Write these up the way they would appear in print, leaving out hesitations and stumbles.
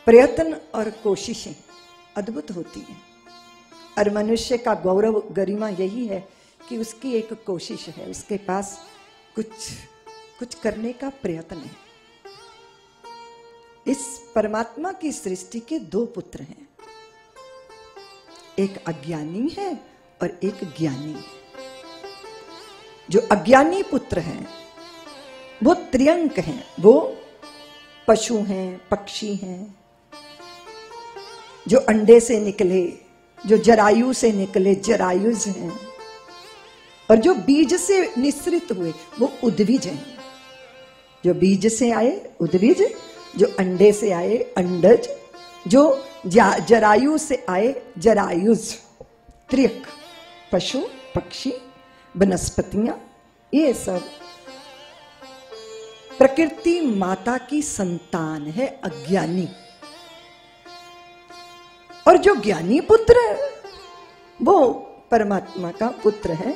प्रयत्न और कोशिशें अद्भुत होती हैं, और मनुष्य का गौरव गरिमा यही है कि उसकी एक कोशिश है, उसके पास कुछ करने का प्रयत्न है। इस परमात्मा की सृष्टि के दो पुत्र हैं, एक अज्ञानी है और एक ज्ञानी है। जो अज्ञानी पुत्र हैं वो त्रियंक हैं, वो पशु हैं, पक्षी हैं, जो अंडे से निकले, जो जरायु से निकले, जरायुज हैं, और जो बीज से निस्सृत हुए वो उद्भिज हैं। जो बीज से आए उद्भिज, जो अंडे से आए अंडज, जो जरायु से आए जरायुज। त्रियक, पशु, पक्षी, वनस्पतियां, ये सब प्रकृति माता की संतान है, अज्ञानी। और जो ज्ञानी पुत्र है वो परमात्मा का पुत्र है,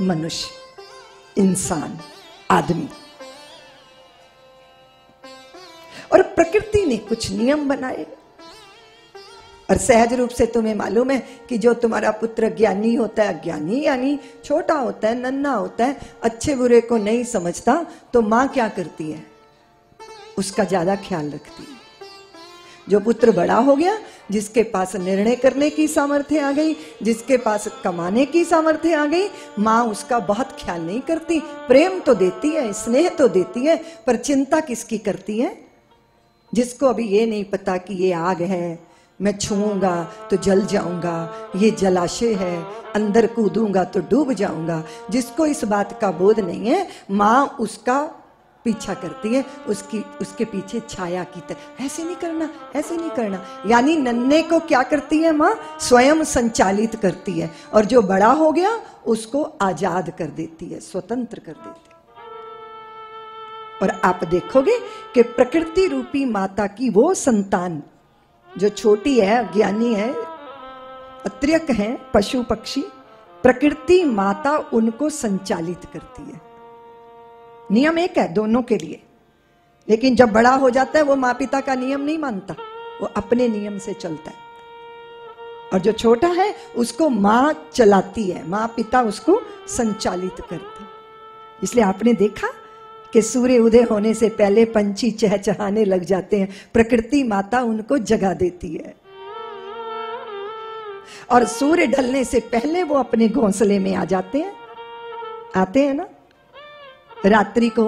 मनुष्य, इंसान, आदमी। और प्रकृति ने कुछ नियम बनाए, और सहज रूप से तुम्हें मालूम है कि जो तुम्हारा पुत्र ज्ञानी होता है, ज्ञानी यानी छोटा होता है, नन्हा होता है, अच्छे बुरे को नहीं समझता, तो मां क्या करती है? उसका ज्यादा ख्याल रखती है। जो पुत्र बड़ा हो गया, जिसके पास निर्णय करने की सामर्थ्य आ गई, जिसके पास कमाने की सामर्थ्य आ गई, मां उसका बहुत ख्याल नहीं करती। प्रेम तो देती है, स्नेह तो देती है, पर चिंता किसकी करती है? जिसको अभी ये नहीं पता कि ये आग है, मैं छूऊंगा तो जल जाऊंगा, ये जलाशय है, अंदर कूदूंगा तो डूब जाऊंगा। जिसको इस बात का बोध नहीं है, मां उसका पीछा करती है, उसके पीछे छाया की तरह, ऐसे नहीं करना, ऐसे नहीं करना। यानी नन्हे को क्या करती है मां? स्वयं संचालित करती है, और जो बड़ा हो गया उसको आजाद कर देती है, स्वतंत्र कर देती है। और आप देखोगे कि प्रकृति रूपी माता की वो संतान जो छोटी है, अज्ञानी है, अत्रियक है, पशु पक्षी, प्रकृति माता उनको संचालित करती है। नियम एक है दोनों के लिए, लेकिन जब बड़ा हो जाता है वो माँ पिता का नियम नहीं मानता, वो अपने नियम से चलता है। और जो छोटा है उसको माँ चलाती है, माँ पिता उसको संचालित करते हैं। इसलिए आपने देखा कि सूर्य उदय होने से पहले पंछी चहचहाने लग जाते हैं, प्रकृति माता उनको जगा देती है। और सूर्य ढलने से पहले वो अपने घोंसले में आ जाते हैं, आते हैं ना। रात्रि को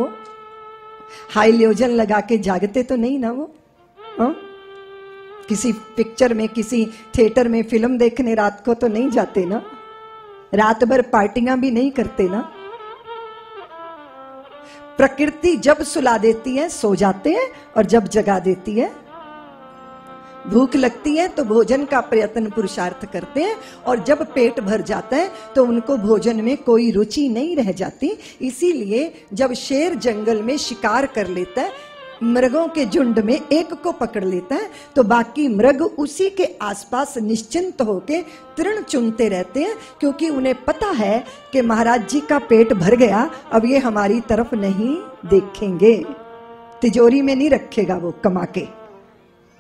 हाइलोजन लगा के जागते तो नहीं ना वो, किसी पिक्चर में, किसी थिएटर में फिल्म देखने रात को तो नहीं जाते ना, रात भर पार्टियां भी नहीं करते ना। प्रकृति जब सुला देती है सो जाते हैं, और जब जगा देती है, भूख लगती है तो भोजन का प्रयत्न पुरुषार्थ करते हैं, और जब पेट भर जाता है तो उनको भोजन में कोई रुचि नहीं रह जाती। इसीलिए जब शेर जंगल में शिकार कर लेता है, मृगों के झुंड में एक को पकड़ लेता है, तो बाकी मृग उसी के आसपास निश्चिंत होके तृण चुनते रहते हैं, क्योंकि उन्हें पता है कि महाराज जी का पेट भर गया, अब ये हमारी तरफ नहीं देखेंगे, तिजोरी में नहीं रखेगा वो कमा के,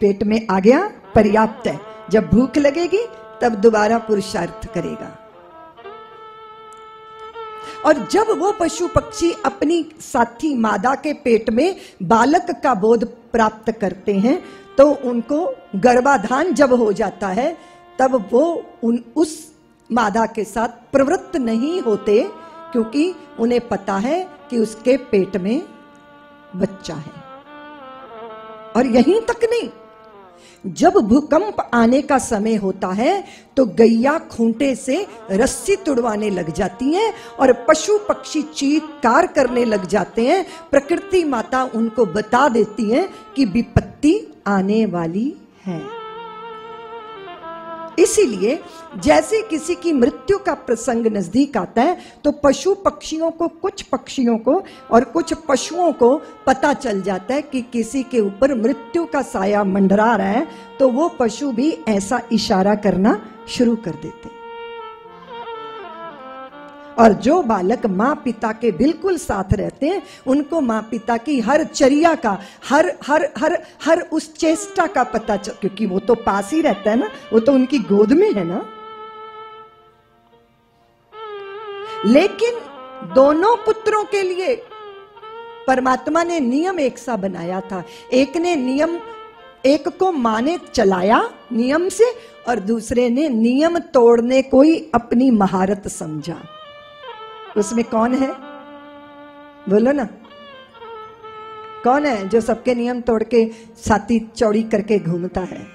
पेट में आ गया पर्याप्त है, जब भूख लगेगी तब दोबारा पुरुषार्थ करेगा। और जब वो पशु पक्षी अपनी साथी मादा के पेट में बालक का बोध प्राप्त करते हैं, तो उनको गर्भाधान जब हो जाता है, तब वो उस मादा के साथ प्रवृत्त नहीं होते, क्योंकि उन्हें पता है कि उसके पेट में बच्चा है। और यहीं तक नहीं, जब भूकंप आने का समय होता है तो गैया खूंटे से रस्सी तुड़वाने लग जाती हैं, और पशु पक्षी चीत्कार करने लग जाते हैं। प्रकृति माता उनको बता देती है कि विपत्ति आने वाली है। इसीलिए जैसे किसी की मृत्यु का प्रसंग नजदीक आता है, तो पशु पक्षियों को, कुछ पक्षियों को और कुछ पशुओं को पता चल जाता है कि किसी के ऊपर मृत्यु का साया मंडरा रहा है, तो वो पशु भी ऐसा इशारा करना शुरू कर देते। और जो बालक माँ पिता के बिल्कुल साथ रहते हैं उनको माँ पिता की हर चर्या का, हर हर हर हर उस चेष्टा का पता चल, क्योंकि वो तो पास ही रहता है ना, वो तो उनकी गोद में है ना। लेकिन दोनों पुत्रों के लिए परमात्मा ने नियम एक सा बनाया था। एक ने नियम, एक को मां ने चलाया नियम से, और दूसरे ने नियम तोड़ने को ही अपनी महारत समझा। उसमें कौन है? बोलो ना, कौन है जो सबके नियम तोड़ के छाती चौड़ी करके घूमता है,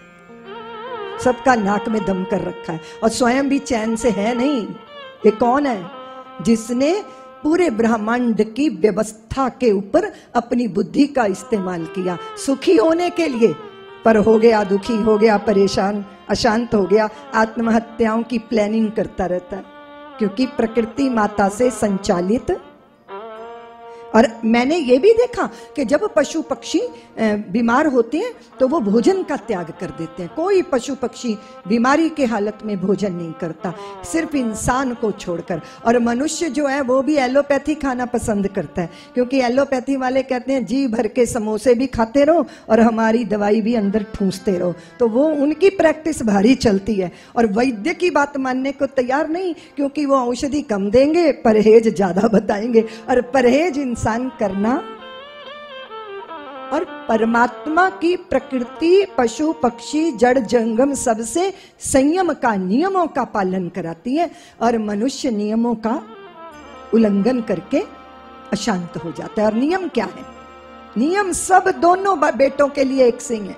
सबका नाक में दम कर रखा है और स्वयं भी चैन से है नहीं? ये कौन है? जिसने पूरे ब्रह्मांड की व्यवस्था के ऊपर अपनी बुद्धि का इस्तेमाल किया सुखी होने के लिए, पर हो गया दुखी, हो गया परेशान, अशांत हो गया, आत्महत्याओं की प्लानिंग करता रहता है, क्योंकि प्रकृति माता से संचालित। और मैंने ये भी देखा कि जब पशु पक्षी बीमार होते हैं तो वो भोजन का त्याग कर देते हैं। कोई पशु पक्षी बीमारी के हालत में भोजन नहीं करता, सिर्फ इंसान को छोड़कर। और मनुष्य जो है वो भी एलोपैथी खाना पसंद करता है, क्योंकि एलोपैथी वाले कहते हैं जी भर के समोसे भी खाते रहो और हमारी दवाई भी अंदर ठूंसते रहो, तो वो उनकी प्रैक्टिस भारी चलती है। और वैद्य की बात मानने को तैयार नहीं, क्योंकि वो औषधि कम देंगे, परहेज ज्यादा बताएंगे, और परहेज इंसान करना। और परमात्मा की प्रकृति पशु पक्षी जड़ जंगम सबसे संयम का, नियमों का पालन कराती है, और मनुष्य नियमों का उल्लंघन करके अशांत हो जाता है। और नियम क्या है? नियम सब दोनों बेटों के लिए एक से ही है।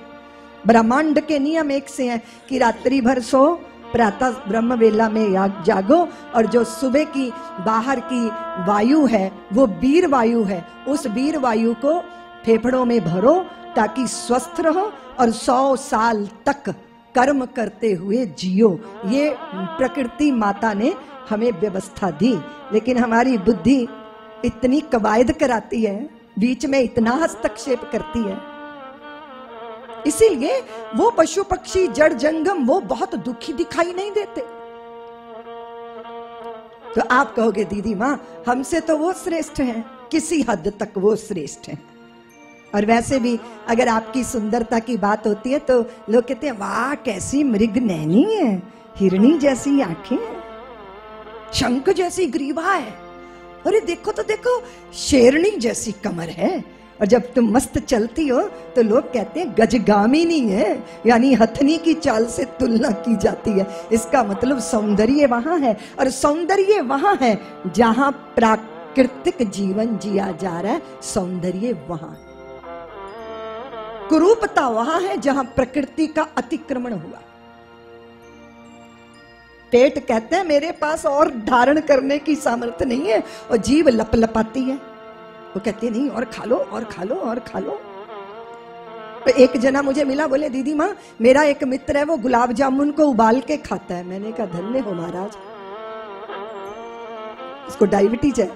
ब्रह्मांड के नियम एक से हैं कि रात्रि भर सो, प्रातः ब्रह्म वेला में जागो, और जो सुबह की बाहर की वायु है वो वीर वायु है, उस वीर वायु को फेफड़ों में भरो ताकि स्वस्थ रहो और 100 साल तक कर्म करते हुए जियो। ये प्रकृति माता ने हमें व्यवस्था दी, लेकिन हमारी बुद्धि इतनी कवायद कराती है, बीच में इतना हस्तक्षेप करती है। इसीलिए वो पशु पक्षी जड़ जंगम वो बहुत दुखी दिखाई नहीं देते। तो आप कहोगे दीदी माँ हमसे तो वो श्रेष्ठ हैं, किसी हद तक वो श्रेष्ठ हैं। और वैसे भी अगर आपकी सुंदरता की बात होती है तो लोग कहते हैं वाह कैसी मृग नैनी है, हिरणी जैसी आंखें, शंख जैसी ग्रीवा है, अरे देखो तो देखो शेरनी जैसी कमर है। और जब तुम मस्त चलती हो तो लोग कहते हैं गजगामिनी है, यानी हथनी की चाल से तुलना की जाती है। इसका मतलब सौंदर्य वहां है, और सौंदर्य वहां है जहां प्राकृतिक जीवन जिया जा रहा है, सौंदर्य वहां। कुरूपता वहां है जहां प्रकृति का अतिक्रमण हुआ। पेट कहते हैं मेरे पास और धारण करने की सामर्थ्य नहीं है, और जीभ लपलपाती है, वो कहते नहीं और खा लो और खा लो और खा लो। तो एक जना मुझे मिला, बोले दीदी माँ मेरा एक मित्र है वो गुलाब जामुन को उबाल के खाता है। मैंने कहा धन्य हो महाराज, इसको डायबिटीज है।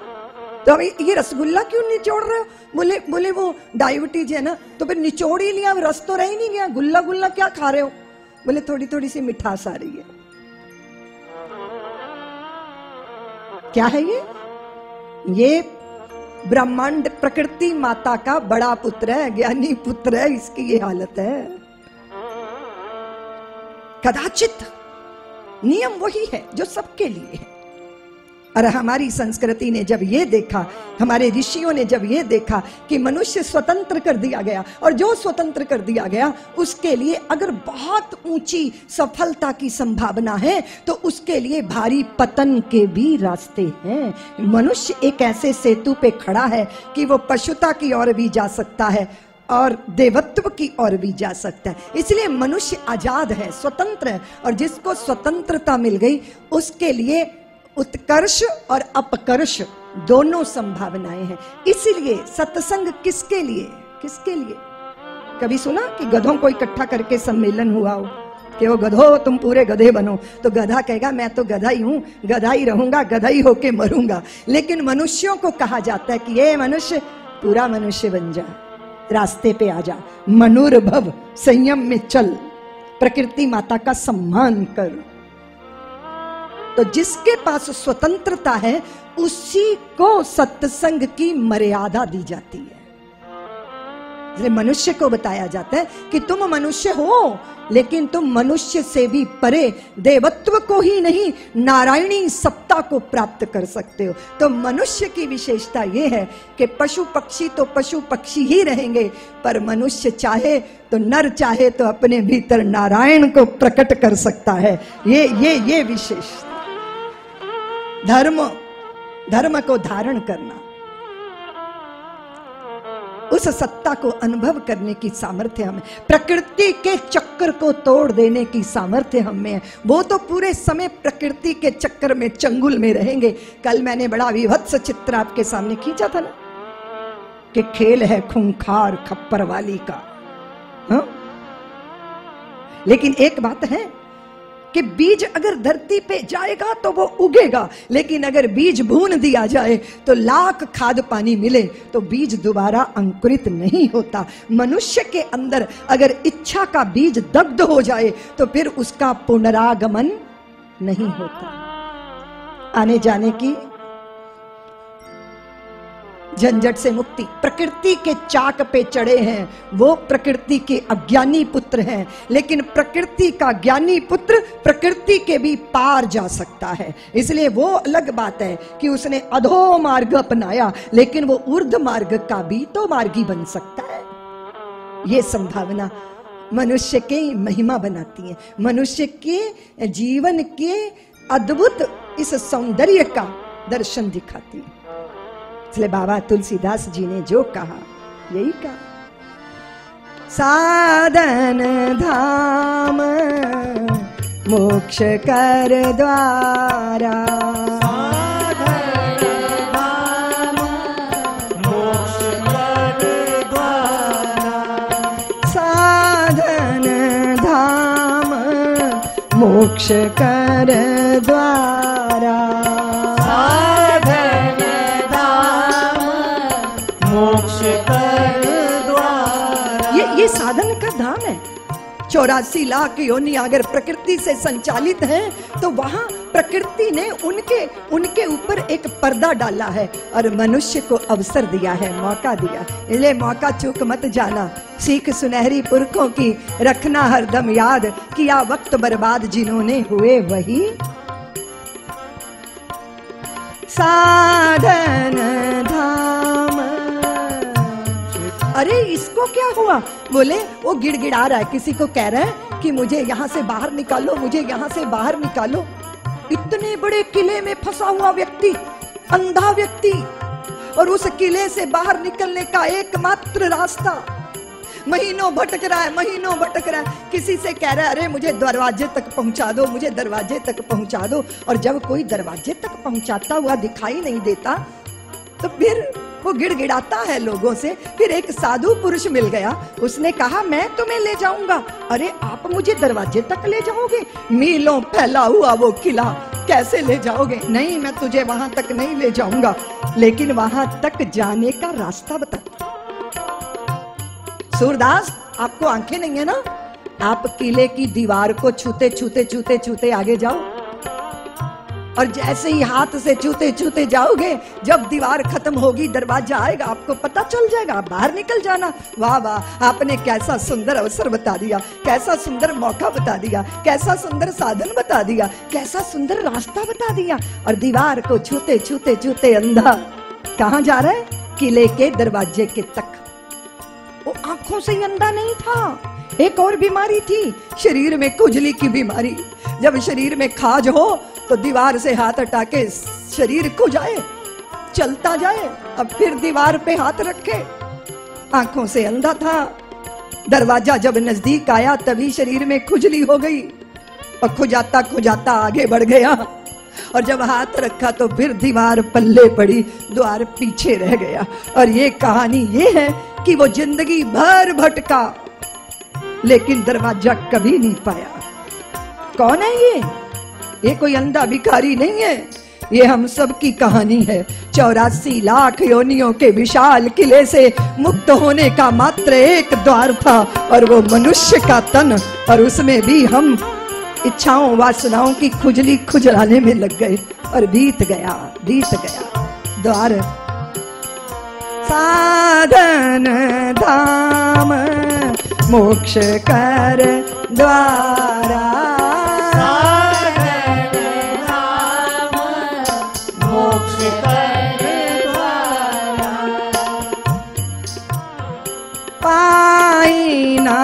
तो अब ये रसगुल्ला क्यों निचोड़ रहे हो? बोले वो डायबिटीज है ना। तो फिर निचोड़ ही लिया, रस तो रह ही नहीं गया, गुल्ला गुल्ला क्या खा रहे हो? बोले थोड़ी थोड़ी सी मिठास आ रही है। क्या है ये ब्रह्मांड प्रकृति माता का बड़ा पुत्र है, ज्ञानी पुत्र है, इसकी ये हालत है। कदाचित नियम वही है जो सबके लिए है। और हमारी संस्कृति ने जब ये देखा, हमारे ऋषियों ने जब ये देखा कि मनुष्य स्वतंत्र कर दिया गया, और जो स्वतंत्र कर दिया गया उसके लिए अगर बहुत ऊंची सफलता की संभावना है तो उसके लिए भारी पतन के भी रास्ते हैं। मनुष्य एक ऐसे सेतु पे खड़ा है कि वो पशुता की ओर भी जा सकता है और देवत्व की ओर भी जा सकता है। इसलिए मनुष्य आजाद है, स्वतंत्र है, और जिसको स्वतंत्रता मिल गई उसके लिए उत्कर्ष और अपकर्ष दोनों संभावनाएं हैं। इसीलिए सत्संग किसके लिए? किसके लिए? कभी सुना कि गधों को इकट्ठा करके सम्मेलन हुआ हो कि वो गधो तुम पूरे गधे बनो? तो गधा कहेगा मैं तो गधा ही हूं, गधा ही रहूंगा, गधा ही होके मरूंगा। लेकिन मनुष्यों को कहा जाता है कि ये मनुष्य पूरा मनुष्य बन जा, रास्ते पे आ जा, मनुर्भव, संयम में चल, प्रकृति माता का सम्मान कर। तो जिसके पास स्वतंत्रता है उसी को सत्संग की मर्यादा दी जाती है। इसलिए मनुष्य को बताया जाता है कि तुम मनुष्य हो, लेकिन तुम मनुष्य से भी परे देवत्व को ही नहीं, नारायणी सत्ता को प्राप्त कर सकते हो। तो मनुष्य की विशेषता यह है कि पशु पक्षी तो पशु पक्षी ही रहेंगे, पर मनुष्य चाहे तो, नर चाहे तो अपने भीतर नारायण को प्रकट कर सकता है। ये विशेषता, धर्म को धारण करना, उस सत्ता को अनुभव करने की सामर्थ्य हमें, प्रकृति के चक्कर को तोड़ देने की सामर्थ्य हमें है। वो तो पूरे समय प्रकृति के चक्कर में, चंगुल में रहेंगे। कल मैंने बड़ा विभत्स चित्र आपके सामने खींचा था ना, कि खेल है खूंखार खप्पर वाली का। हाँ? लेकिन एक बात है कि बीज अगर धरती पे जाएगा तो वो उगेगा, लेकिन अगर बीज भून दिया जाए तो लाख खाद पानी मिले तो बीज दोबारा अंकुरित नहीं होता। मनुष्य के अंदर अगर इच्छा का बीज दग्ध हो जाए तो फिर उसका पुनरागमन नहीं होता। आने जाने की झंझट से मुक्ति, प्रकृति के चाक पे चढ़े हैं वो प्रकृति के अज्ञानी पुत्र हैं, लेकिन प्रकृति का ज्ञानी पुत्र प्रकृति के भी पार जा सकता है। इसलिए वो अलग बात है कि उसने अधो मार्ग अपनाया, लेकिन वो ऊर्ध मार्ग का भी तो मार्गी बन सकता है। ये संभावना मनुष्य की महिमा बनाती है, मनुष्य के जीवन के अद्भुत इस सौंदर्य का दर्शन दिखाती है। इसलिए बाबा तुलसीदास जी ने जो कहा यही कहा, साधन धाम मोक्ष कर द्वारा, साधन धाम मोक्ष कर द्वारा, साधन धाम मोक्ष कर द्वारा, ये साधन का धाम है। 84 लाख योनि अगर प्रकृति से संचालित हैं तो वहां प्रकृति ने उनके ऊपर एक पर्दा डाला है और मनुष्य को अवसर दिया है, मौका दिया। इसलिए मौका चूक मत जाना, सीख सुनहरी पुरखों की रखना हरदम याद, किया वक्त बर्बाद जिन्होंने हुए वही साधन धाम। अरे इसको क्या हुआ? बोले वो गिड़गिड़ा रहा है, किसी को कह रहा है कि मुझे यहाँ से बाहर निकालो, मुझे यहाँ से बाहर निकालो। इतने बड़े किले में फंसा हुआ व्यक्ति, अंधा व्यक्ति, और उस किले से बाहर निकलने का एकमात्र रास्ता, महीनों भटक रहा है, महीनों भटक रहा है, किसी से कह रहा है अरे मुझे दरवाजे तक पहुंचा दो, मुझे दरवाजे तक पहुंचा दो। और जब कोई दरवाजे तक पहुंचाता हुआ दिखाई नहीं देता तो फिर वो गिड़गिड़ाता है लोगों से। फिर एक साधु पुरुष मिल गया, उसने कहा मैं तुम्हें ले जाऊंगा। अरे आप मुझे दरवाजे तक ले जाओगे? मीलों फैला हुआ वो किला कैसे ले जाओगे? नहीं, मैं तुझे वहां तक नहीं ले जाऊंगा, लेकिन वहां तक जाने का रास्ता बता। सूरदास, आपको आंखें नहीं है ना? आप किले की दीवार को छूते छूते छूते छूते आगे जाओ, और जैसे ही हाथ से छूते छूते जाओगे, जब दीवार खत्म होगी दरवाजा आएगा, आपको पता चल जाएगा, बाहर निकल जाना। वाह वाह, आपने कैसा सुंदर अवसर बता दिया, कैसा सुंदर मौका बता दिया, कैसा सुंदर साधन बता दिया, कैसा सुंदर रास्ता बता दिया। और दीवार को छूते छूते छूते अंधा कहाँ जा रहा है? किले के दरवाजे के तक। वो आंखों से ही अंधा नहीं था, एक और बीमारी थी, शरीर में खुजली की बीमारी। जब शरीर में खाज हो तो दीवार से हाथ हटा के शरीर खुजाए, चलता जाए, अब फिर दीवार पे हाथ रखे। आंखों से अंधा था, दरवाजा जब नजदीक आया तभी शरीर में खुजली हो गई, और खुजाता खुजाता आगे बढ़ गया, और जब हाथ रखा तो फिर दीवार पल्ले पड़ी, द्वार पीछे रह गया। और ये कहानी ये है कि वो जिंदगी भर भटका, लेकिन दरवाजा कभी नहीं पाया। कौन है ये? ये कोई अंधा भिखारी नहीं है, ये हम सब की कहानी है। 84 लाख योनियों के विशाल किले से मुक्त होने का मात्र एक द्वार था, और वो मनुष्य का तन, और उसमें भी हम इच्छाओं वासनाओं की खुजली खुजलाने में लग गए और बीत गया द्वार। साधन धाम मोक्ष कर द्वारा, साधन धाम मोक्ष कर द्वारा, पाई ना।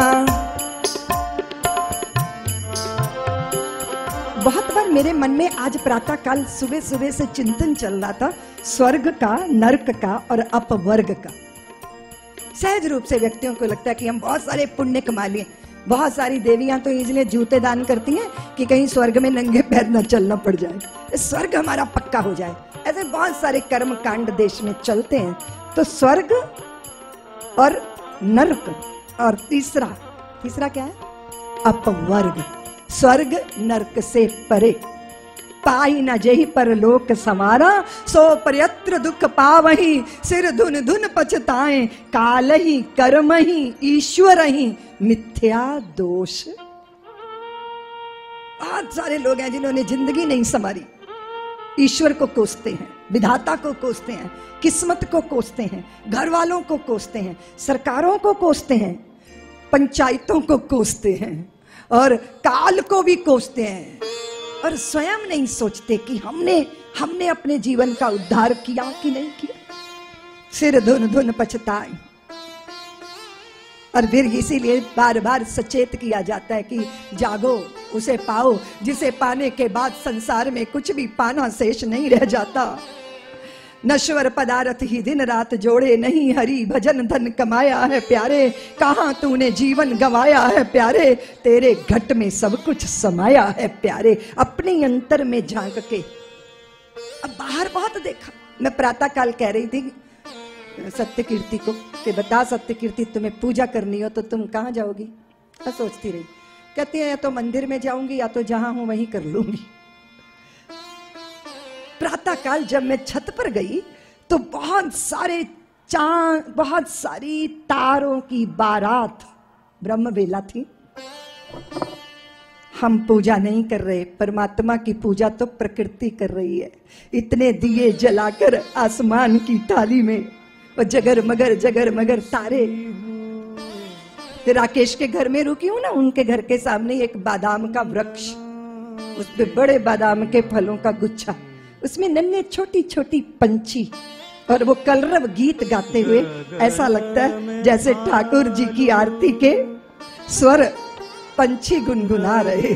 बहुत बार मेरे मन में आज प्रातः काल सुबह सुबह से चिंतन चल रहा था स्वर्ग का, नरक का और अपवर्ग का। सहज रूप से व्यक्तियों को लगता है कि हम बहुत सारे पुण्य कमा लिए। बहुत सारी देवियां तो इसलिए जूते दान करती हैं कि कहीं स्वर्ग में नंगे पैर न चलना पड़ जाए, स्वर्ग हमारा पक्का हो जाए। ऐसे बहुत सारे कर्म कांड देश में चलते हैं। तो स्वर्ग और नरक, और तीसरा क्या है? अपवर्ग। स्वर्ग नरक से परे, पाई न जेहि परलोक समारा, सो परयत्र दुख पावहि, सिर धुन धुन पछताएं, काल ही कर्म ही ईश्वर ही मिथ्या दोष। बहुत सारे लोग हैं जिन्होंने जिंदगी नहीं संवारी, ईश्वर को कोसते हैं, विधाता को कोसते हैं, किस्मत को कोसते हैं, घर वालों को कोसते हैं, सरकारों को कोसते हैं, पंचायतों को कोसते हैं और काल को भी कोसते हैं, और स्वयं नहीं सोचते कि हमने अपने जीवन का उद्धार किया कि नहीं किया। सिर धुन धुन पछताए। और फिर इसीलिए बार बार सचेत किया जाता है कि जागो, उसे पाओ जिसे पाने के बाद संसार में कुछ भी पाना शेष नहीं रह जाता। नश्वर पदार्थ ही दिन रात जोड़े, नहीं हरि भजन धन कमाया है प्यारे, कहाँ तूने जीवन गंवाया है प्यारे, तेरे घट में सब कुछ समाया है प्यारे। अपने अंतर में झांक के, अब बाहर बहुत देखा। मैं प्रातः काल कह रही थी सत्य कीर्ति को कि बता सत्य कीर्ति, तुम्हें पूजा करनी हो तो तुम कहाँ जाओगी? मैं सोचती रही, कहती है या तो मंदिर में जाऊंगी या तो जहां हूं वहीं कर लूंगी। प्रातः काल जब मैं छत पर गई तो बहुत सारी तारों की बारात, ब्रह्म बेला थी। हम पूजा नहीं कर रहे, परमात्मा की पूजा तो प्रकृति कर रही है। इतने दिए जलाकर आसमान की थाली में और जगर मगर तारे। राकेश के घर में रुकी हूं ना, उनके घर के सामने एक बादाम का वृक्ष, उस पे बड़े बादाम के फलों का गुच्छा, उसमें नन्हे छोटी छोटी पंछी, और वो कलरव गीत गाते हुए ऐसा लगता है जैसे ठाकुर जी की आरती के स्वर पंछी गुनगुना रहे।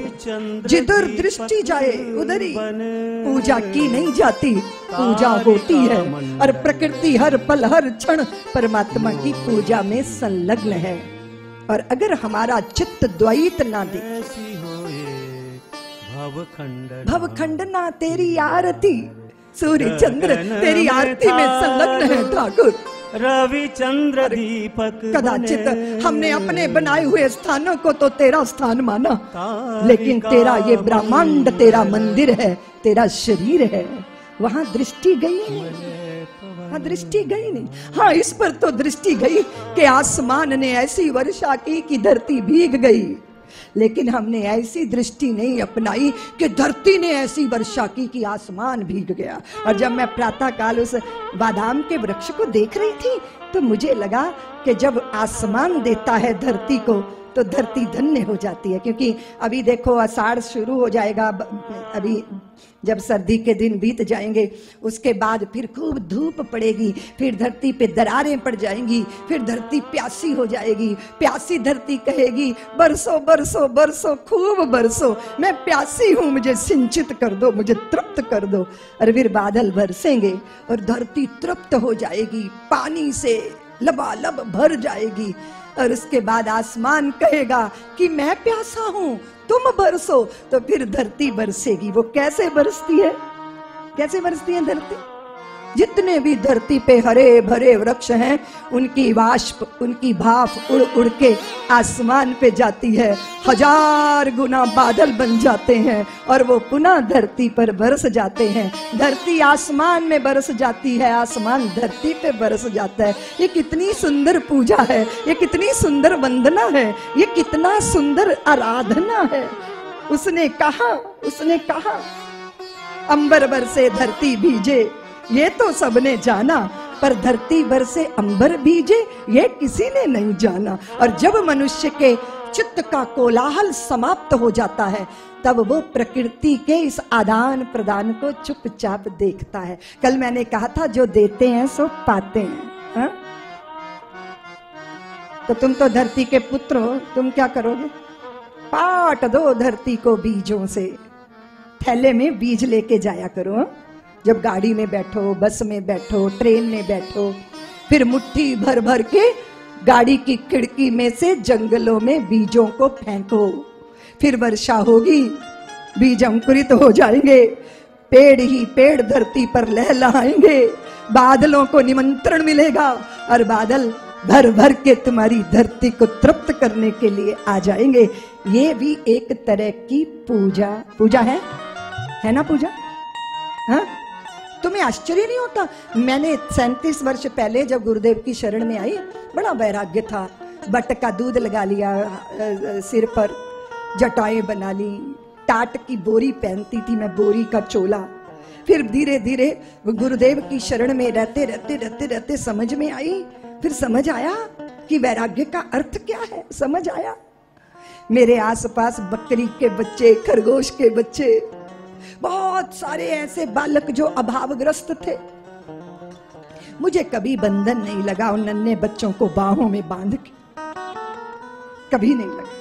जिधर दृष्टि जाए उधर ही पूजा की नहीं जाती, पूजा होती है। और प्रकृति हर पल हर क्षण परमात्मा की पूजा में संलग्न है। और अगर हमारा चित्त द्वैत ना दे, भवखंडना तेरी आरती, सूर्य चंद्र तेरी आरती में संलग्न है ठाकुर। रवि चंद्र दीपक कदाचित हमने अपने बनाए हुए स्थानों को तो तेरा स्थान माना, लेकिन तेरा ये ब्रह्मांड तेरा मंदिर है, तेरा शरीर है। वहां दृष्टि गई नहीं, हाँ दृष्टि गई नहीं। हाँ इस पर तो दृष्टि गई कि आसमान ने ऐसी वर्षा की कि धरती भीग गई, लेकिन हमने ऐसी दृष्टि नहीं अपनाई कि धरती ने ऐसी वर्षा की कि आसमान भीग गया। और जब मैं प्रातः काल उस बादाम के वृक्ष को देख रही थी तो मुझे लगा कि जब आसमान देता है धरती को तो धरती धन्य हो जाती है। क्योंकि अभी देखो आषाढ़ शुरू हो जाएगा, अभी जब सर्दी के दिन बीत जाएंगे उसके बाद फिर खूब धूप पड़ेगी, फिर धरती पे दरारें पड़ जाएंगी, फिर धरती प्यासी हो जाएगी। प्यासी धरती कहेगी बरसो बरसो बरसो खूब बरसो, मैं प्यासी हूं, मुझे सिंचित कर दो, मुझे तृप्त कर दो। और फिर बादल बरसेंगे और धरती तृप्त हो जाएगी, पानी से लबालब भर जाएगी। और उसके बाद आसमान कहेगा कि मैं प्यासा हूं, तुम बरसो, तो फिर धरती बरसेगी। वो कैसे बरसती है? कैसे बरसती है धरती? जितने भी धरती पे हरे भरे वृक्ष हैं उनकी वाष्प, उनकी भाप उड़ उड़ के आसमान पे जाती है, 1000 गुना बादल बन जाते हैं और वो पुनः धरती पर बरस जाते हैं। धरती आसमान में बरस जाती है, आसमान धरती पे बरस जाता है। ये कितनी सुंदर पूजा है, ये कितनी सुंदर वंदना है, ये कितना सुंदर आराधना है। उसने कहा अंबर बरसे धरती भीजे, ये तो सबने जाना, पर धरती बरसे अंबर भीजे ये किसी ने नहीं जाना। और जब मनुष्य के चित्त का कोलाहल समाप्त हो जाता है, तब वो प्रकृति के इस आदान प्रदान को चुपचाप देखता है। कल मैंने कहा था जो देते हैं सो पाते हैं, हा? तो तुम तो धरती के पुत्र हो, तुम क्या करोगे? पाट दो धरती को बीजों से, थैले में बीज लेके जाया करो। जब गाड़ी में बैठो, बस में बैठो, ट्रेन में बैठो, फिर मुट्ठी भर भर के गाड़ी की खिड़की में से जंगलों में बीजों को फेंको, फिर वर्षा होगी, बीज अंकुरित हो जाएंगे, पेड़ ही पेड़ धरती पर लहलहाएंगे, बादलों को निमंत्रण मिलेगा और बादल भर भर के तुम्हारी धरती को तृप्त करने के लिए आ जाएंगे। ये भी एक तरह की पूजा है ना पूजा? हाँ, तुम्हें आश्चर्य नहीं होता? मैंने 37 वर्ष पहले जब गुरुदेव की शरण में आई, बड़ा वैराग्य था, बट का दूध लगा लिया सिर पर, जटाएं बना ली, टाट की बोरी पहनती थी मैं, बोरी का चोला। फिर धीरे धीरे गुरुदेव की शरण में रहते समझ में आई, फिर समझ आया कि वैराग्य का अर्थ क्या है, समझ आया। मेरे आसपास बकरी के बच्चे, खरगोश के बच्चे, बहुत सारे ऐसे बालक जो अभावग्रस्त थे। मुझे कभी बंधन नहीं लगा उन नन्हे बच्चों को बाहों में बांध के, कभी नहीं लगा।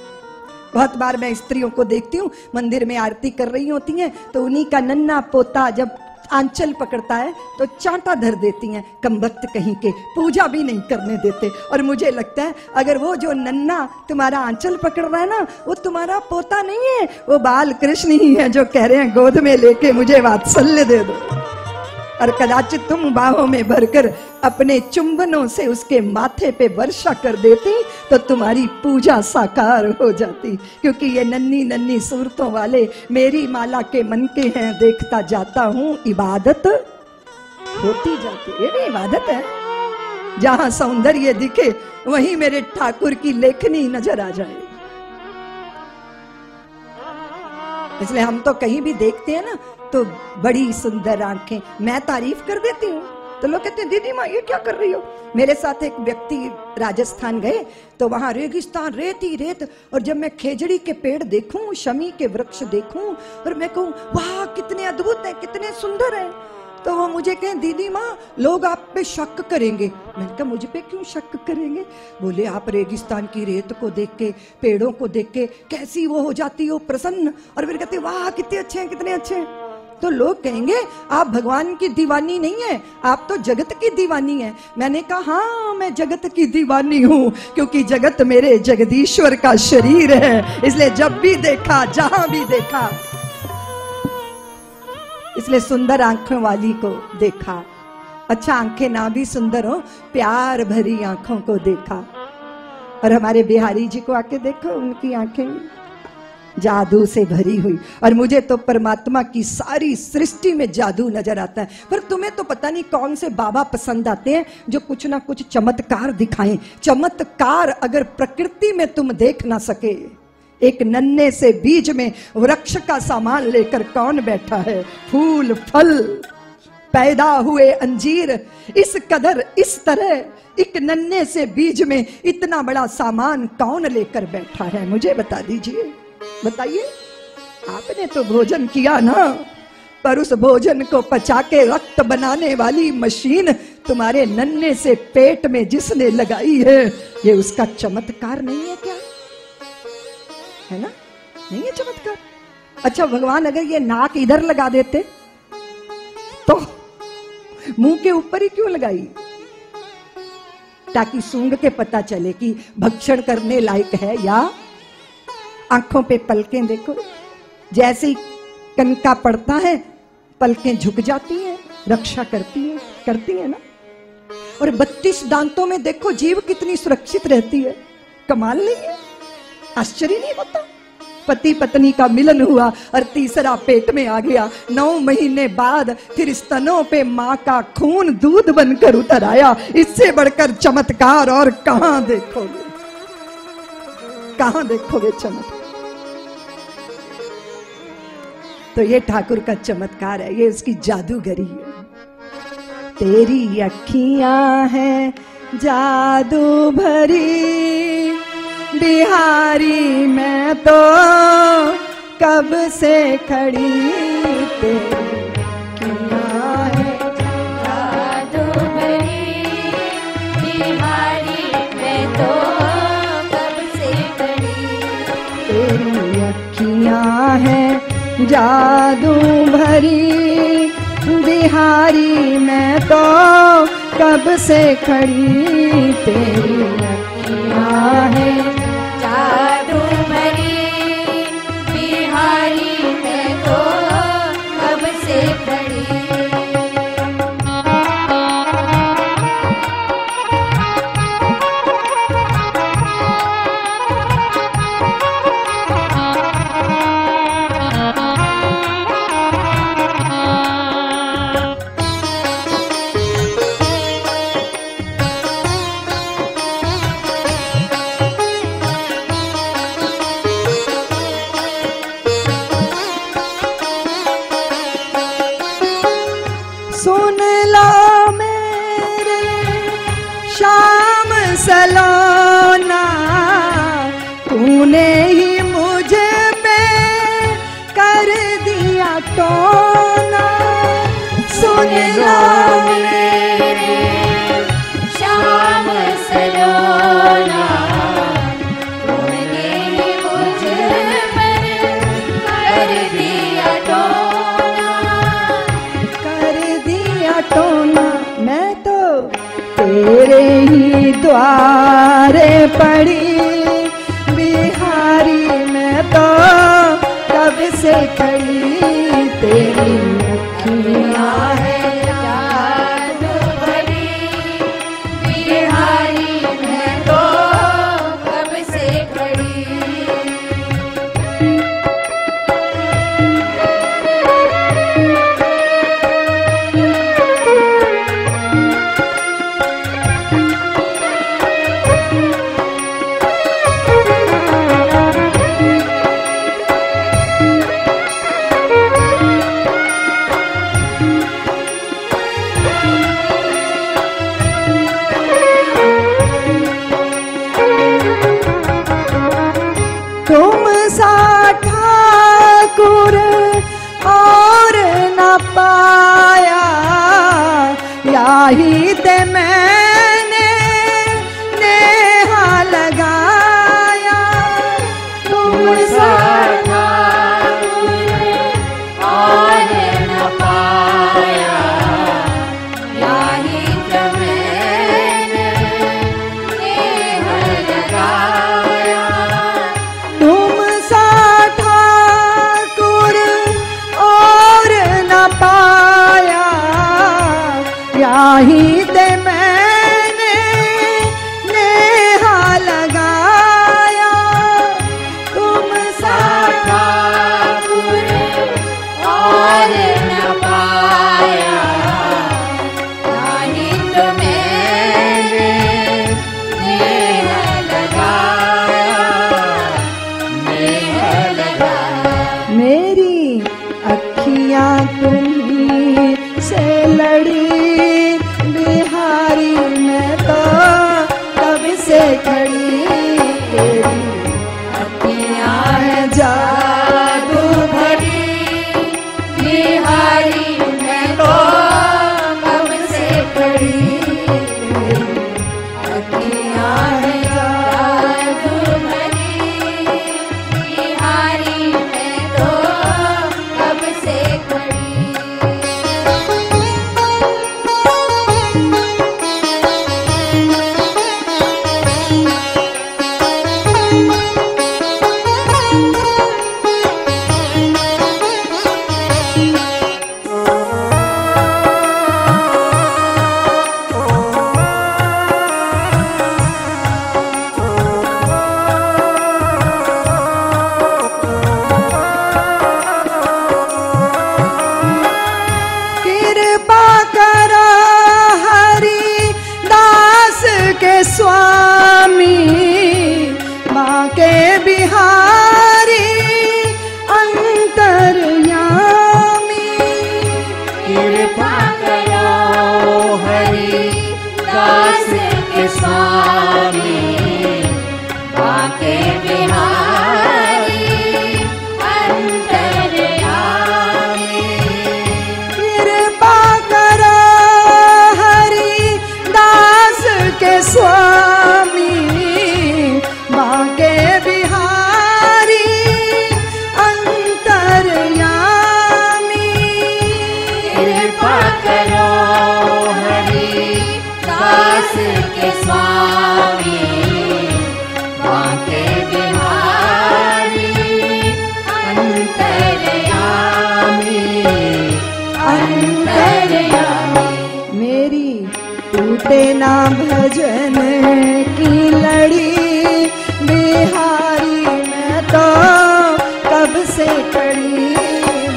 बहुत बार मैं स्त्रियों को देखती हूँ मंदिर में आरती कर रही होती हैं, तो उन्हीं का नन्हा पोता जब आंचल पकड़ता है तो चांटा धर देती हैं, कमबख्त कहीं के, पूजा भी नहीं करने देते। और मुझे लगता है अगर वो जो नन्हा तुम्हारा आंचल पकड़ रहा है ना, वो तुम्हारा पोता नहीं है, वो बाल कृष्ण ही है जो कह रहे हैं गोद में लेके मुझे वात्सल्य दे दो। और कदाचित तुम बाहों में भरकर अपने चुंबनों से उसके माथे पे वर्षा कर देती तो तुम्हारी पूजा साकार हो जाती। क्योंकि ये नन्ही नन्ही सूरतों वाले मेरी माला के मन के हैं, देखता जाता हूँ इबादत होती जाती। ये भी इबादत है, जहां सौंदर्य दिखे वहीं मेरे ठाकुर की लेखनी नजर आ जाए। इसलिए हम तो कहीं भी देखते हैं ना तो बड़ी सुंदर आंखें, मैं तारीफ कर देती हूँ तो लोग कहते हैं दीदी माँ ये क्या कर रही हो। मेरे साथ एक व्यक्ति राजस्थान गए तो वहां रेगिस्तान, रेत ही रेत, और जब मैं खेजड़ी के पेड़ देखूं, शमी के वृक्ष देखूं और मैं कहूं वाह कितने अद्भुत हैं, कितने सुंदर हैं, तो वो मुझे कहें दीदी माँ लोग आप पे शक करेंगे। मैंने कहा मुझ पे क्यों शक करेंगे? बोले आप रेगिस्तान की रेत को देख के, पेड़ों को देख के कैसी वो हो जाती हो प्रसन्न, और फिर कहते वाह कितने अच्छे हैं, कितने अच्छे हैं। तो लोग कहेंगे आप भगवान की दीवानी नहीं है, आप तो जगत की दीवानी है। मैंने कहा हाँ मैं जगत की दीवानी हूँ, क्योंकि जगत मेरे जगदीश्वर का शरीर है, इसलिए जब भी देखा, जहां भी देखा, इसलिए सुंदर आंखों वाली को देखा। अच्छा आंखें ना भी सुंदर हो, प्यार भरी आंखों को देखा। और हमारे बिहारी जी को आके देखो, उनकी आंखें जादू से भरी हुई, और मुझे तो परमात्मा की सारी सृष्टि में जादू नजर आता है। पर तुम्हें तो पता नहीं कौन से बाबा पसंद आते हैं जो कुछ ना कुछ चमत्कार दिखाएं। चमत्कार अगर प्रकृति में तुम देख ना सके, एक नन्हे से बीज में वृक्ष का सामान लेकर कौन बैठा है? फूल फल पैदा हुए अंजीर, इस कदर इस तरह एक नन्हे से बीज में इतना बड़ा सामान कौन लेकर बैठा है? मुझे बता दीजिए, बताइए। आपने तो भोजन किया ना, पर उस भोजन को पचा के रक्त बनाने वाली मशीन तुम्हारे नन्हे से पेट में जिसने लगाई है, ये उसका चमत्कार नहीं है क्या? है ना? नहीं है चमत्कार? अच्छा भगवान अगर ये नाक इधर लगा देते तो मुंह के ऊपर ही क्यों लगाई? ताकि सूंघ के पता चले कि भक्षण करने लायक है या। आंखों पे पलकें देखो, जैसे ही कनका पड़ता है पलकें झुक जाती हैं, रक्षा करती है ना। और 32 दांतों में देखो जीव कितनी सुरक्षित रहती है, कमाल नहीं है? आश्चर्य नहीं होता? पति पत्नी का मिलन हुआ और तीसरा पेट में आ गया, 9 महीने बाद फिर स्तनों पे माँ का खून दूध बनकर उतर आया। इससे बढ़कर चमत्कार और कहां देखोगे? कहां देखोगे चमत्कार? तो ये ठाकुर का चमत्कार है, ये उसकी जादूगरी है। तेरी अखियां हैं जादू भरी, बिहारी मैं तो कब से खड़ी, तेरी अखियां हैं जादू भरी, बिहारी मैं तो कब से खड़ी। तेरी अखियां हैं जादू भरी, बिहारी मैं तो कब से खड़ी, तेरी अखियां हैं जादू भरी, बिहारी मैं तो कब से खड़ी। सुन लो मेरे शाम सलोना, तूने ही मुझ पे कर दिया टोना। सुन लो मेरे श्याम सलोना, तूने मुझ पर कर दिया टोना। कर दिया टोना, मैं तो तेरे ही द्वारे पड़ी, बिहारी मैं तो कब से खड़ी, तेरी अखियां हैं जादू भरी, बिहारी मैं तो कब से खड़ी। तुम सा ठाकुर और न पाया, याही ते मैंने नेहा लगाया। तुम सा और न पाया, याही तो मैंने नेह लगाया। तुम सा ठाकुर और न पाया, याही ते मैंने नेहा लगाया। तुम सा ठाकुर और न पाया, याही तो मैंने नेह लगाया, नेह लगाया। मेरी अखियां तुम्ही से लड़ी, बिहारी मैं तो कब से खड़ी, तेरी अखियां हैं जादू भरी, बिहारी मैं तो कब से खड़ी। अखियां हैं जादू भरी, बिहारी मैं तो कब से खड़ी। टूटे ना भजन की लड़ी, बिहारी मैं तो कब से खड़ी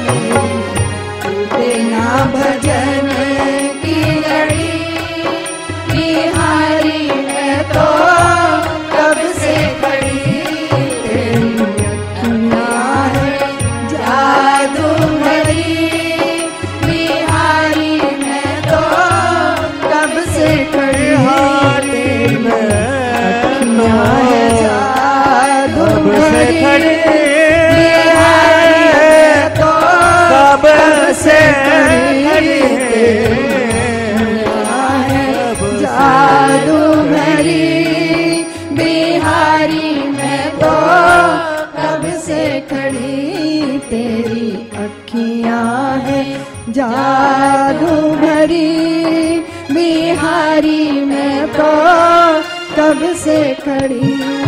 मेरी, टूटे ना भजन की लड़ी, बिहारी मैं तो कब से खड़ी, तेरी अखियाँ है जादू भरी, बिहारी मैं तो कब से खड़ी, तेरी अखियाँ है जादू भरी, बिहारी मैं तो कब से खड़ी, जादू भरी, बिहारी मैं तो कब से खड़ी, तेरी अखियाँ है जादू भरी, बिहारी मैं तो कब से खड़ी।